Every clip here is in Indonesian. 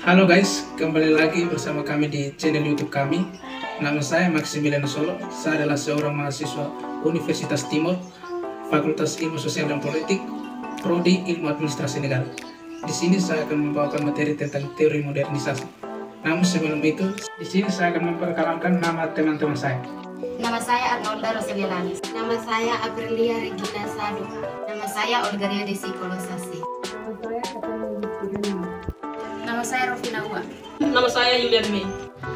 Halo guys, kembali lagi bersama kami di channel YouTube kami. Nama saya Maximilian Solo. Saya adalah seorang mahasiswa Universitas Timur, Fakultas Ilmu Sosial dan Politik, Prodi Ilmu Administrasi Negara. Di sini saya akan membawakan materi tentang teori modernisasi. Namun sebelum itu, di sini saya akan memperkenalkan nama teman-teman saya. Nama saya Arnolda Roselia Lanis. Nama saya Aprilia Regina Sadu. Nama saya Olgaria Desi Kolosasi. Nama saya Rofina Ua. Nama saya Yulian Mei.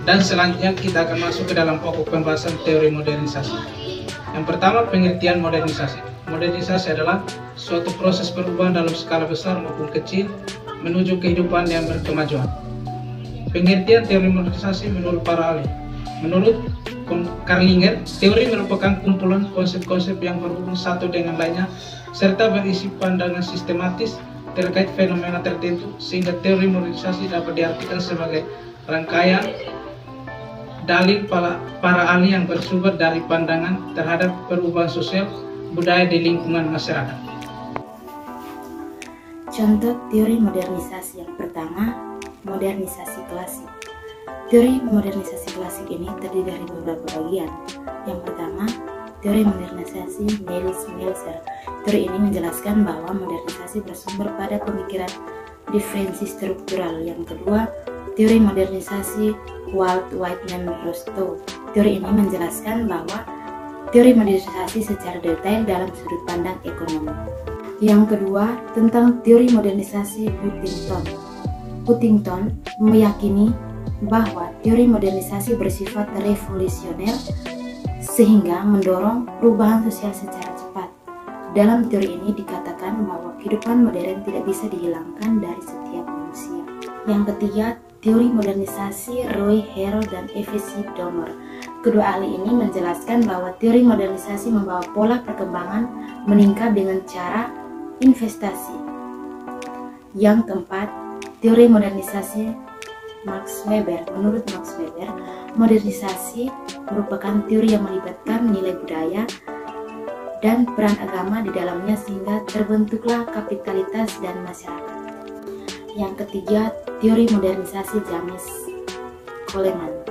Dan selanjutnya kita akan masuk ke dalam pokok pembahasan teori modernisasi. Yang pertama, pengertian modernisasi. Modernisasi adalah suatu proses perubahan dalam skala besar maupun kecil menuju kehidupan yang berkemajuan. Pengertian teori modernisasi menurut para ahli. Menurut Karlinger, teori merupakan kumpulan konsep-konsep yang berhubung satu dengan lainnya serta berisi pandangan sistematis terkait fenomena tertentu, sehingga teori modernisasi dapat diartikan sebagai rangkaian dalil para ahli yang bersumber dari pandangan terhadap perubahan sosial budaya di lingkungan masyarakat. Contoh teori modernisasi yang pertama, modernisasi klasik. Teori modernisasi klasik ini terdiri dari beberapa bagian. Yang pertama, teori modernisasi Niels Melzer. Teori ini menjelaskan bahwa modernisasi bersumber pada pemikiran diferensi struktural. Yang kedua, teori modernisasi Walt Whitman Rostow. Teori ini menjelaskan bahwa teori modernisasi secara detail dalam sudut pandang ekonomi. Yang kedua, tentang teori modernisasi Huntington. Huntington meyakini bahwa teori modernisasi bersifat revolusioner sehingga mendorong perubahan sosial secara cepat. Dalam teori ini dikatakan bahwa kehidupan modern tidak bisa dihilangkan dari setiap manusia. Yang ketiga, teori modernisasi Roy Harold dan F.C. Donner. Kedua ahli ini menjelaskan bahwa teori modernisasi membawa pola perkembangan meningkat dengan cara investasi. Yang keempat, teori modernisasi Max Weber. Menurut Max Weber, modernisasi merupakan teori yang melibatkan nilai budaya dan peran agama di dalamnya sehingga terbentuklah kapitalitas dan masyarakat. Yang ketiga, teori modernisasi James Coleman.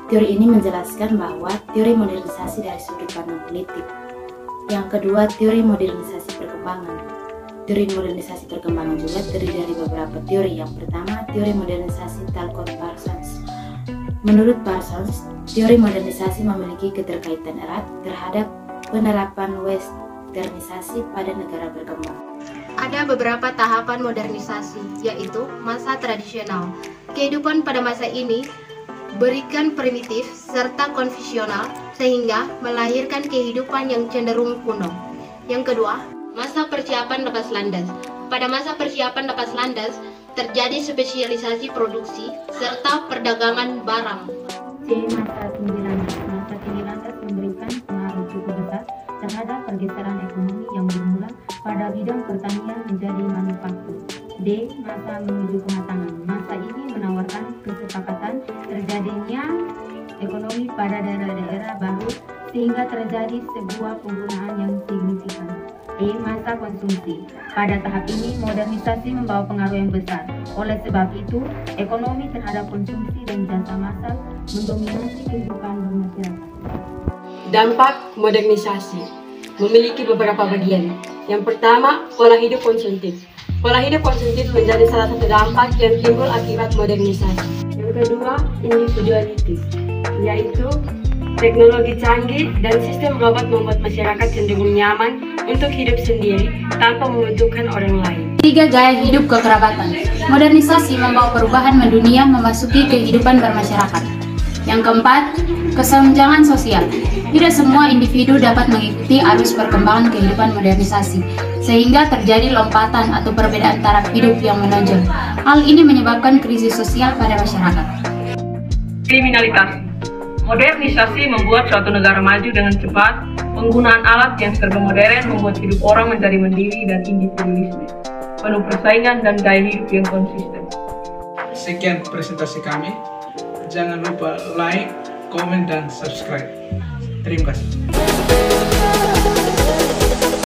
Teori ini menjelaskan bahwa teori modernisasi dari sudut pandang politik. Yang kedua, teori modernisasi perkembangan. Teori modernisasi perkembangan juga terdiri dari beberapa teori. Yang pertama, teori modernisasi Talcott Parsons. Menurut Parsons, teori modernisasi memiliki keterkaitan erat terhadap penerapan westernisasi pada negara berkembang. Ada beberapa tahapan modernisasi, yaitu masa tradisional. Kehidupan pada masa ini berikan primitif serta konvensional sehingga melahirkan kehidupan yang cenderung kuno. Yang kedua, masa persiapan lepas landas. Pada masa persiapan lepas landas, terjadi spesialisasi produksi serta perdagangan barang. Masa tinggi landas. Masa tinggi landas memberikan pengaruh cukup besar terhadap pergeseran ekonomi yang bermula pada bidang pertanian menjadi manufaktur. D. Masa menuju kematangan. Masa ini menawarkan kesepakatan terjadinya ekonomi pada daerah-daerah baru sehingga terjadi sebuah penggunaan yang signifikan. E. Masa konsumsi. Pada tahap ini, modernisasi membawa pengaruh yang besar. Oleh sebab itu, ekonomi terhadap konsumsi dan jasa massal mendominasi kehidupan bermasyarakat. Dampak modernisasi memiliki beberapa bagian. Yang pertama, pola hidup konsumtif. Pola hidup konsumtif menjadi salah satu dampak yang timbul akibat modernisasi. Yang kedua, individualitis, yaitu teknologi canggih dan sistem robot membuat masyarakat cenderung nyaman untuk hidup sendiri tanpa membutuhkan orang lain. Tiga, gaya hidup kekerabatan. Modernisasi membawa perubahan mendunia memasuki kehidupan bermasyarakat. Yang keempat, kesenjangan sosial. Tidak semua individu dapat mengikuti arus perkembangan kehidupan modernisasi, sehingga terjadi lompatan atau perbedaan taraf hidup yang menonjol. Hal ini menyebabkan krisis sosial pada masyarakat. Kriminalitas. Modernisasi membuat suatu negara maju dengan cepat. Penggunaan alat yang serba modern membuat hidup orang menjadi mandiri dan individualisme, penuh persaingan dan gaya hidup yang konsisten. Sekian presentasi kami. Jangan lupa like, komen, dan subscribe. Terima kasih.